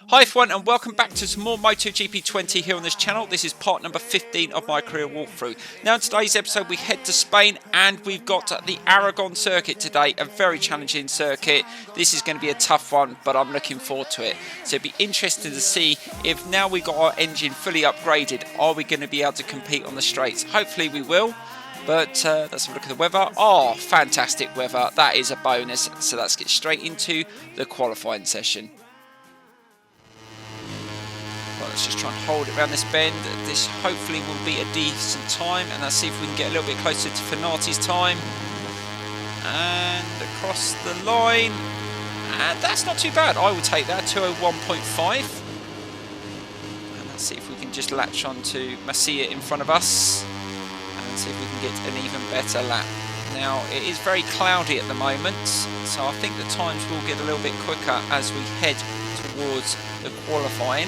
Hi everyone and welcome back to some more MotoGP 20 here on this channel. This is part number 15 of my career walkthrough. Now in today's episode we head to Spain and we've got the Aragon circuit today, a very challenging circuit. This is going to be a tough one but I'm looking forward to it. So it'd be interesting to see if now we've got our engine fully upgraded, are we going to be able to compete on the straights? Hopefully we will. But let's have a look at the weather. Oh, fantastic weather. That is a bonus. So let's get straight into the qualifying session. Well, let's just try and hold it around this bend. This hopefully will be a decent time. And let's see if we can get a little bit closer to Fenati's time. And across the line. And that's not too bad. I will take that, 201.5. And let's see if we can just latch on to Masia in front of us. And see if we can get an even better lap. Now, it is very cloudy at the moment. So I think the times will get a little bit quicker as we head towards the qualifying.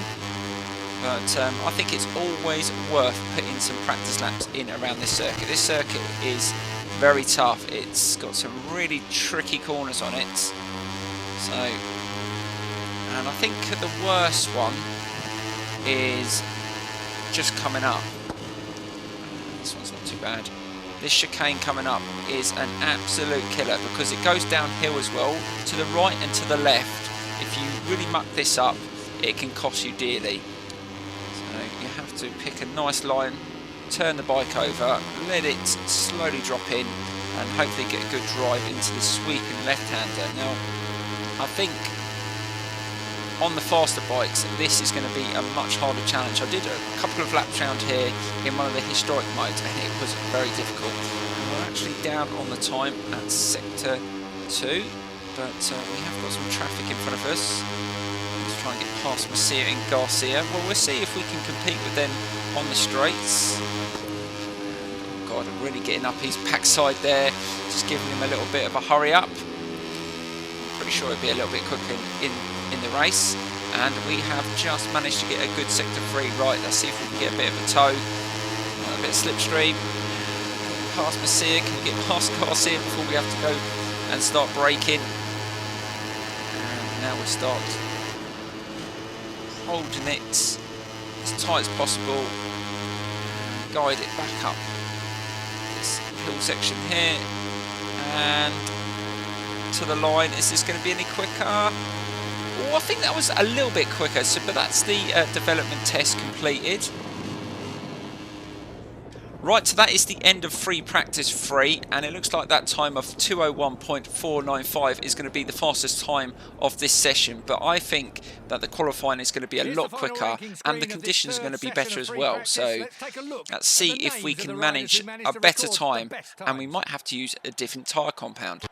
But I think it's always worth putting some practice laps in around this circuit. This circuit is very tough. It's got some really tricky corners on it. So, and I think the worst one is just coming up. This one's not too bad. This chicane coming up is an absolute killer because it goes downhill as well, to the right and to the left. If you really muck this up, it can cost you dearly. You have to pick a nice line, turn the bike over, let it slowly drop in and hopefully get a good drive into the sweeping left-hander. Now, I think on the faster bikes this is going to be a much harder challenge. I did a couple of laps around here in one of the historic modes and it was very difficult. We're actually down on the time at sector 2, but we have got some traffic in front of us. Try and get past Masia and Garcia. Well, we'll see if we can compete with them on the straights. Oh God, I'm really getting up his backside there. Just giving him a little bit of a hurry up. Pretty sure it'll be a little bit quicker in the race. And we have just managed to get a good sector 3 right. Let's see if we can get a bit of a tow. A bit of slipstream. Past Masia. Can we get past Garcia before we have to go and start braking? And now we start holding it as tight as possible, guide it back up this hill section here and to the line. Is this going to be any quicker? Oh, I think that was a little bit quicker, so but that's the development test completed. Right, so that is the end of free practice 3, and it looks like that time of 2:01.495 is going to be the fastest time of this session. But I think that the qualifying is going to be a lot quicker, and the conditions are going to be better as well. So let's see if we can manage a better time, and we might have to use a different tyre compound.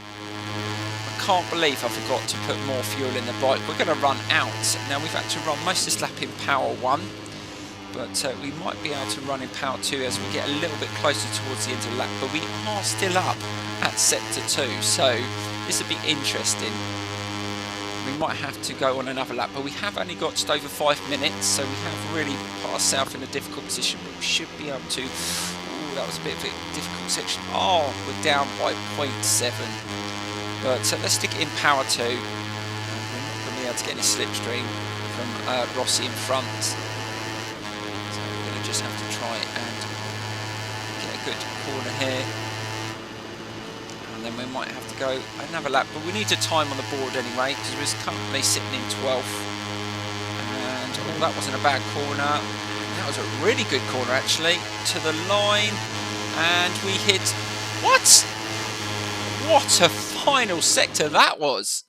I can't believe I forgot to put more fuel in the bike. We're going to run out. Now we've had to run most of this lap in power 1. But we might be able to run in power 2 as we get a little bit closer towards the end of the lap. But we are still up at sector 2, so this will be interesting. We might have to go on another lap, but we have only got just over 5 minutes, so we have really put ourselves in a difficult position. But we should be able to. Ooh, that was a bit of a difficult section. Oh, we're down by 0.7. But let's stick it in power 2. We're not going to be able to get any slipstream from Rossi in front. Just have to try and get a good corner here, and then we might have to go another lap, but we need a time on the board anyway because we're currently sitting in 12th. And oh, that wasn't a bad corner. That was a really good corner actually, to the line, and we hit what a final sector that was.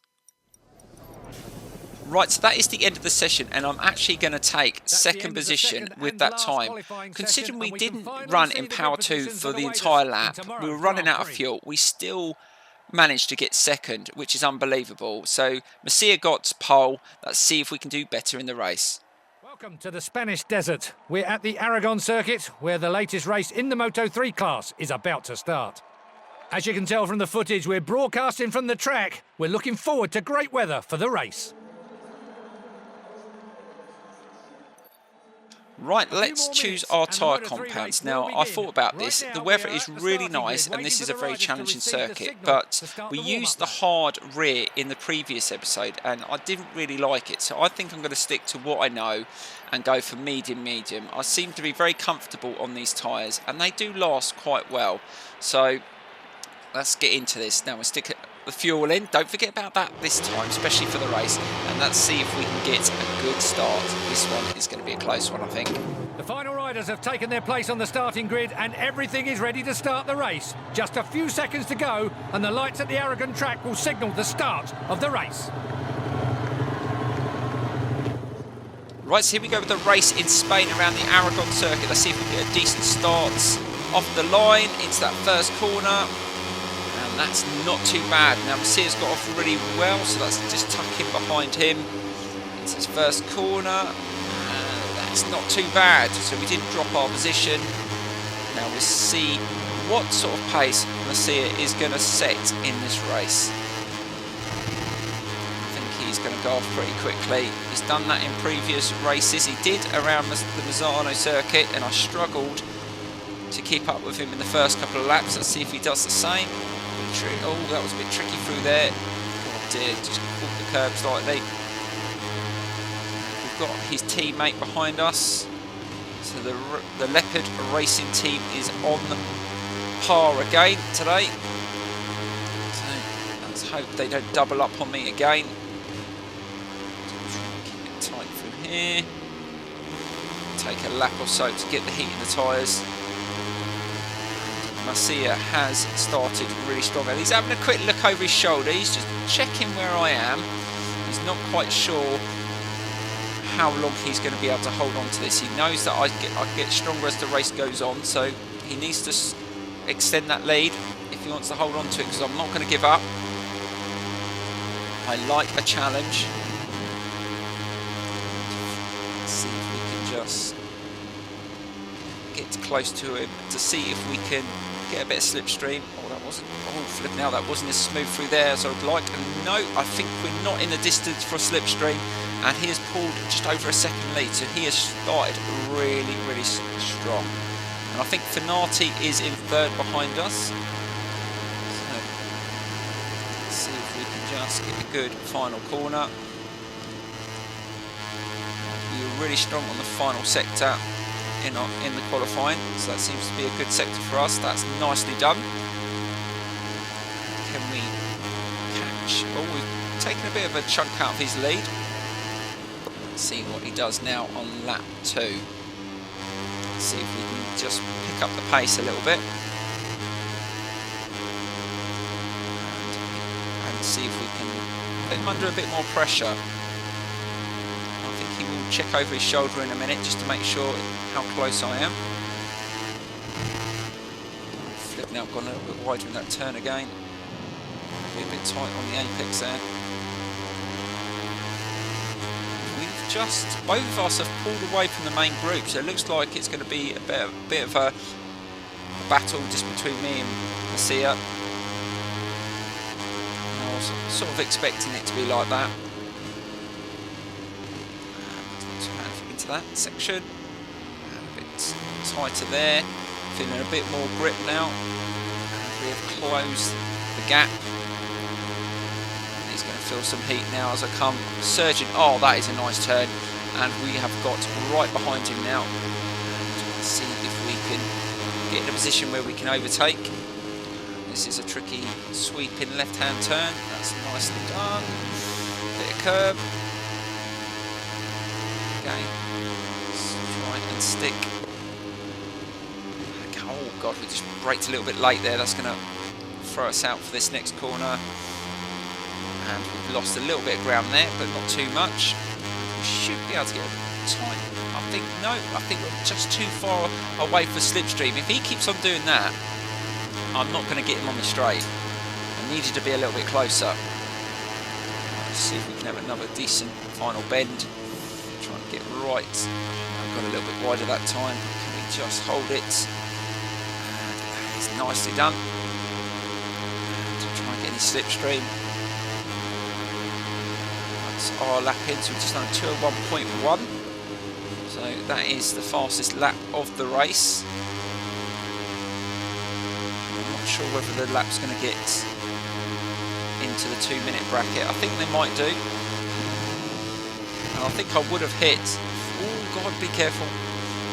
Right, so that is the end of the session, and I'm actually going to take second position with that time. Considering we didn't run in power 2 for the entire lap, we were running out of fuel, we still managed to get second, which is unbelievable. So Masia got pole. Let's see if we can do better in the race. Welcome to the Spanish desert. We're at the Aragon circuit, where the latest race in the Moto3 class is about to start. As you can tell from the footage, we're broadcasting from the track. We're looking forward to great weather for the race. Right, let's choose our tyre compounds. Now, I thought about this. The weather is really nice, and this is a very challenging circuit, but we used the hard rear in the previous episode, and I didn't really like it. So I think I'm going to stick to what I know and go for medium. I seem to be very comfortable on these tyres, and they do last quite well. So let's get into this. Now, we'll stick the fuel in. Don't forget about that this time, especially for the race, and let's see if we can get a good start. This one is going to be a close one, I think. The final riders have taken their place on the starting grid and everything is ready to start the race. Just a few seconds to go and the lights at the Aragon track will signal the start of the race. Right, so here we go with the race in Spain around the Aragon circuit. Let's see if we can get a decent start off the line into that first corner. And that's not too bad. Now, Messia's got off really well, so let's just tuck in behind him. It's his first corner. And that's not too bad. So we didn't drop our position. Now we'll see what sort of pace Messia is going to set in this race. I think he's going to go off pretty quickly. He's done that in previous races. He did around the Misano circuit, and I struggled to keep up with him in the first couple of laps. Let's see if he does the same. Oh, that was a bit tricky through there. Oh dear, just caught the curb slightly. We've got his teammate behind us. So the Leopard Racing team is on par again today. So let's hope they don't double up on me again. Keep it tight through here. Take a lap or so to get the heat in the tyres. Messia has started really strong, and he's having a quick look over his shoulder. He's just checking where I am. He's not quite sure how long he's going to be able to hold on to this. He knows that I get stronger as the race goes on, so he needs to extend that lead if he wants to hold on to it, because I'm not going to give up. I like a challenge. Let's see if we can just get close to him to see if we can get a bit of slipstream. Oh, that wasn't. Oh, flip! Now that wasn't as smooth through there as I would like. And no, I think we're not in the distance for a slipstream. And he has pulled just over a second lead, so he has started really strong. And I think Finati is in third behind us. So let's see if we can just get a good final corner. We were really strong on the final sector in the qualifying, so that seems to be a good sector for us. That's nicely done. Can we catch? Oh, we've taken a bit of a chunk out of his lead. Let's see what he does now on lap 2. Let's see if we can just pick up the pace a little bit and see if we can put him under a bit more pressure. Check over his shoulder in a minute just to make sure how close I am. Flip, now I've gone a little bit wider in that turn again. Be a bit tight on the apex there. We've just, both of us have pulled away from the main group, so it looks like it's going to be a bit of a battle just between me and Messia. I was sort of expecting it to be like that. That section, a bit tighter there, feeling a bit more grip now. We have closed the gap. He's going to feel some heat now as I come surging. Oh, that is a nice turn, and we have got right behind him now. Let's see if we can get in a position where we can overtake. This is a tricky sweeping left-hand turn. That's nicely done. Bit of curb. Again. And stick. Oh god, we just braked a little bit late there. That's going to throw us out for this next corner. And we've lost a little bit of ground there, but not too much. We should be able to get a tight. I think we're just too far away for slipstream. If he keeps on doing that, I'm not going to get him on the straight. I needed to be a little bit closer. Let's see if we can have another decent final bend. Try and get right. Got a little bit wider that time. Can we just hold it? And it's nicely done. And to try and get any slipstream. That's our lap in, so we've just done 201.1. So that is the fastest lap of the race. I'm not sure whether the lap's going to get into the 2-minute bracket. I think they might do. And I think I would have hit... Oh God, be careful.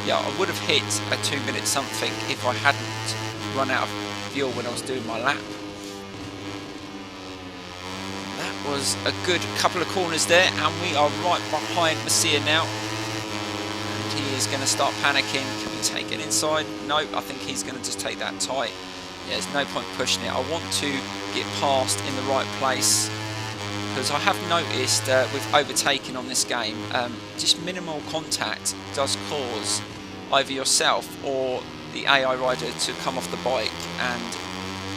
Yeah, I would have hit a 2-minute something if I hadn't run out of fuel when I was doing my lap. That was a good couple of corners there, and we are right behind Masia now. And he is going to start panicking. Can we take it inside? No, I think he's going to just take that tight. Yeah, there's no point pushing it. I want to get past in the right place, because I have noticed with overtaking on this game, just minimal contact does cause either yourself or the AI rider to come off the bike, and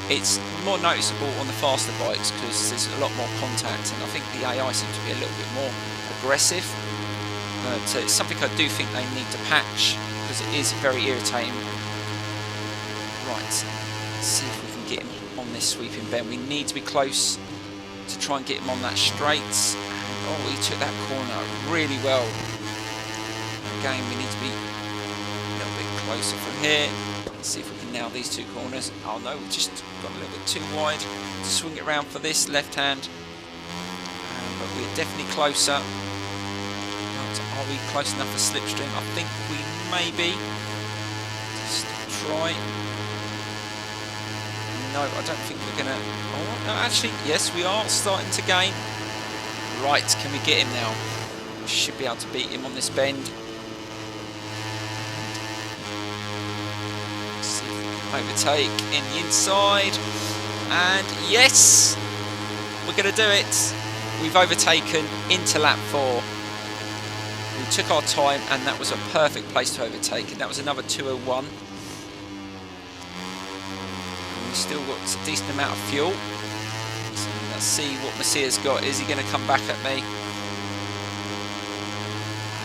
it's more noticeable on the faster bikes because there's a lot more contact, and I think the AI seems to be a little bit more aggressive, but it's something I do think they need to patch because it is very irritating. Right, let's see if we can get him on this sweeping bend. We need to be close to try and get him on that straight. Oh, he took that corner really well. Again, we need to be a little bit closer from here. Let's see if we can nail these two corners. Oh no, we just got a little bit too wide to swing it around for this left hand. But we're definitely closer. But are we close enough for slipstream? I think we may be. Just try. No, I don't think we're going to... Oh, no, actually, yes, we are starting to gain. Right, can we get him now? We should be able to beat him on this bend. Let's see if we can overtake in the inside. And yes! We're going to do it. We've overtaken into lap 4. We took our time, and that was a perfect place to overtake. And that was another 2:01. Still got a decent amount of fuel. So let's see what Masia's got. Is he going to come back at me?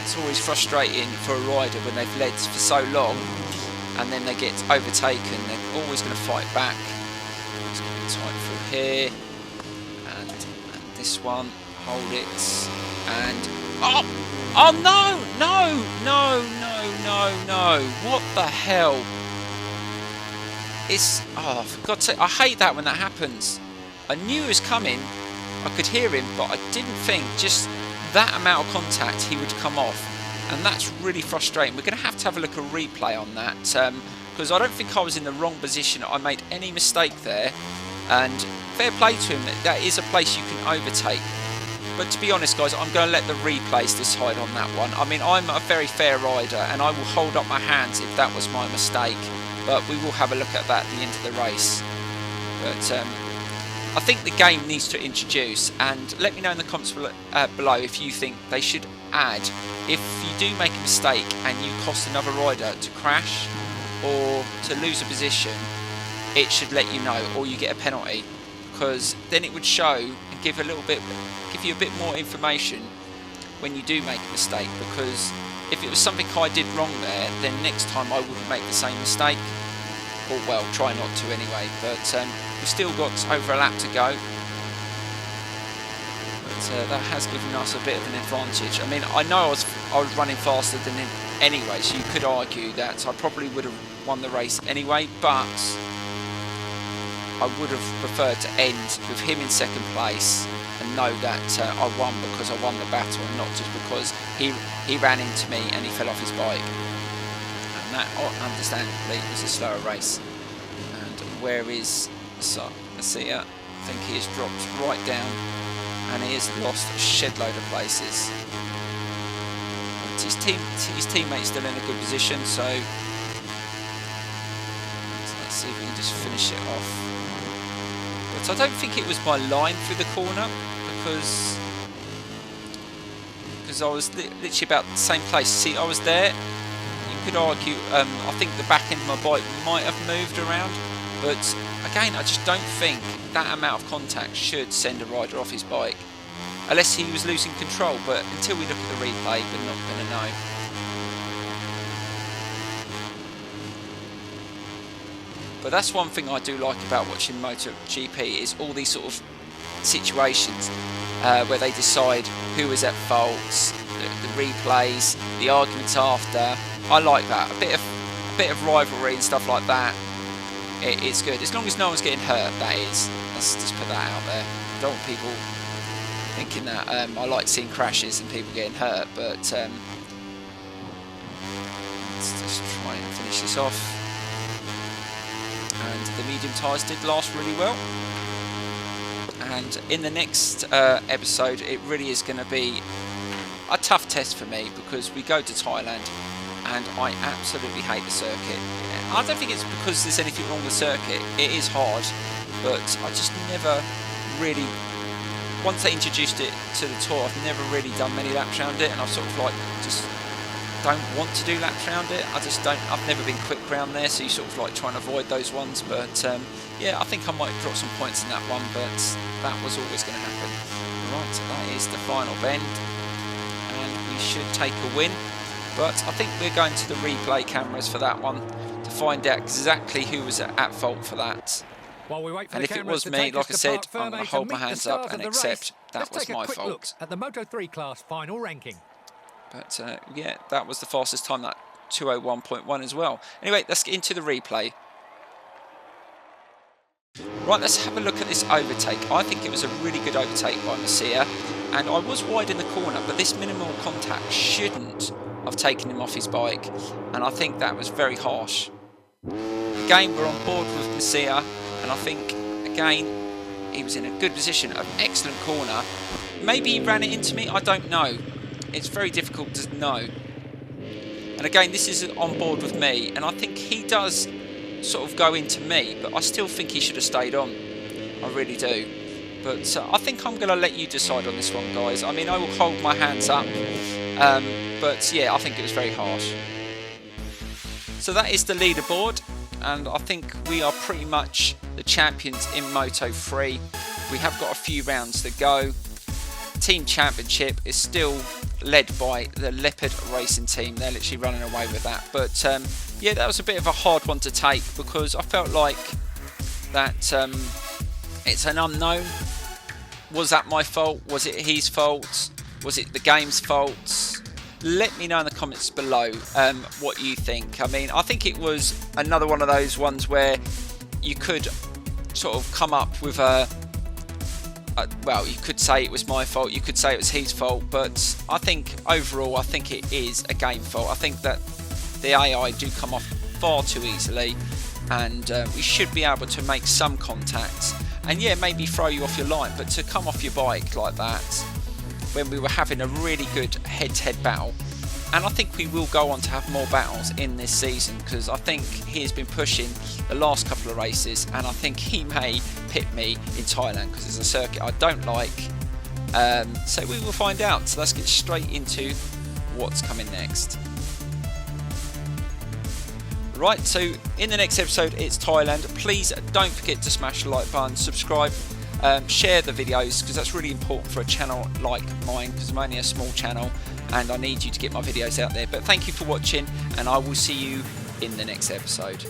It's always frustrating for a rider when they've led for so long and then they get overtaken. They're always going to fight back. Let's get it tight through here. And this one. Hold it. And... Oh! Oh no! No! No! No! No! No! What the hell? It's... Oh, for God's sake, I hate that when that happens. I knew he was coming, I could hear him, but I didn't think just that amount of contact he would come off. And that's really frustrating. We're going to have a look at a replay on that, because I don't think I was in the wrong position. I made any mistake there, and fair play to him, that is a place you can overtake. But to be honest, guys, I'm going to let the replays decide on that one. I mean, I'm a very fair rider, and I will hold up my hands if that was my mistake. But we will have a look at that at the end of the race. But I think the game needs to introduce, and let me know in the comments below if you think they should add, if you do make a mistake and you cost another rider to crash or to lose a position, it should let you know, or you get a penalty, because then it would show and give you a bit more information when you do make a mistake. Because if it was something I did wrong there, then next time I wouldn't make the same mistake. Or, well, try not to anyway. But we've still got over a lap to go. But that has given us a bit of an advantage. I mean, I know I was running faster than him anyway, so you could argue that I probably would have won the race anyway, but I would have preferred to end with him in second place and know that I won because I won the battle, and not just because he ran into me and he fell off his bike. And that, understandably, was a slower race. And where is Masia? I think he has dropped right down, and he has lost a shed load of places. But his teammate's still in a good position, so let's see if we can just finish it off. But I don't think it was my line through the corner, because I was literally about the same place. See, I was there. You could argue, I think the back end of my bike might have moved around, but again, I just don't think that amount of contact should send a rider off his bike, unless he was losing control. But until we look at the replay, we're not going to know. But that's one thing I do like about watching MotoGP, is all these sort of situations where they decide who is at fault, the replays, the arguments after. I like that. A bit of rivalry and stuff like that. It's good as long as no one's getting hurt. That is. Let's just put that out there. Don't want people thinking that I like seeing crashes and people getting hurt, but let's just try and finish this off. And the medium tyres did last really well. And in the next episode, it really is going to be a tough test for me because we go to Thailand and I absolutely hate the circuit. I don't think it's because there's anything wrong with the circuit. It is hard, but I just never really, once they introduced it to the tour, I've never really done many laps around it, and I've sort of like just don't want to do laps around it. I've never been quick round there, so you sort of like try and avoid those ones. But yeah, I think I might drop some points in that one, but that was always going to happen. Right, that is the final bend, and we should take a win. But I think we're going to the replay cameras for that one to find out exactly who was at fault for that. While we wait for and if it was me, like I said, I'm going to hold my hands up and accept that was my fault. Look at the Moto3 class final ranking. But yeah, that was the fastest time, that 2:01.1 as well. Anyway, let's get into the replay. Right, let's have a look at this overtake. I think it was a really good overtake by Masia, and I was wide in the corner, but this minimal contact shouldn't have taken him off his bike, and I think that was very harsh. Again, we're on board with Masia, and I think, again, he was in a good position, an excellent corner. Maybe he ran it into me, I don't know. It's very difficult to know. And again, this is on board with me, and I think he does sort of go into me, but I still think he should have stayed on. I really do. But I think I'm going to let you decide on this one, guys. I mean, I will hold my hands up, but yeah, I think it was very harsh. So that is the leaderboard, and I think we are pretty much the champions in Moto3. We have got a few rounds to go. Team Championship is still led by the Leopard Racing team. They're literally running away with that. But yeah, that was a bit of a hard one to take because I felt like that it's an unknown. Was that my fault? Was it his fault? Was it the game's fault? Let me know in the comments below what you think. I mean, I think it was another one of those ones where you could sort of come up with well, you could say it was my fault, you could say it was his fault, but I think overall, I think it is a game fault. I think that the AI do come off far too easily, and we should be able to make some contact, and yeah, maybe throw you off your line, but to come off your bike like that, when we were having a really good head-to-head battle, and I think we will go on to have more battles in this season, because I think he has been pushing the last couple of races, and I think he may pit me in Thailand because it's a circuit I don't like. So we will find out. So let's get straight into what's coming next. Right, so in the next episode it's Thailand. Please don't forget to smash the like button, subscribe, share the videos, because that's really important for a channel like mine, because I'm only a small channel and I need you to get my videos out there. But thank you for watching, and I will see you in the next episode.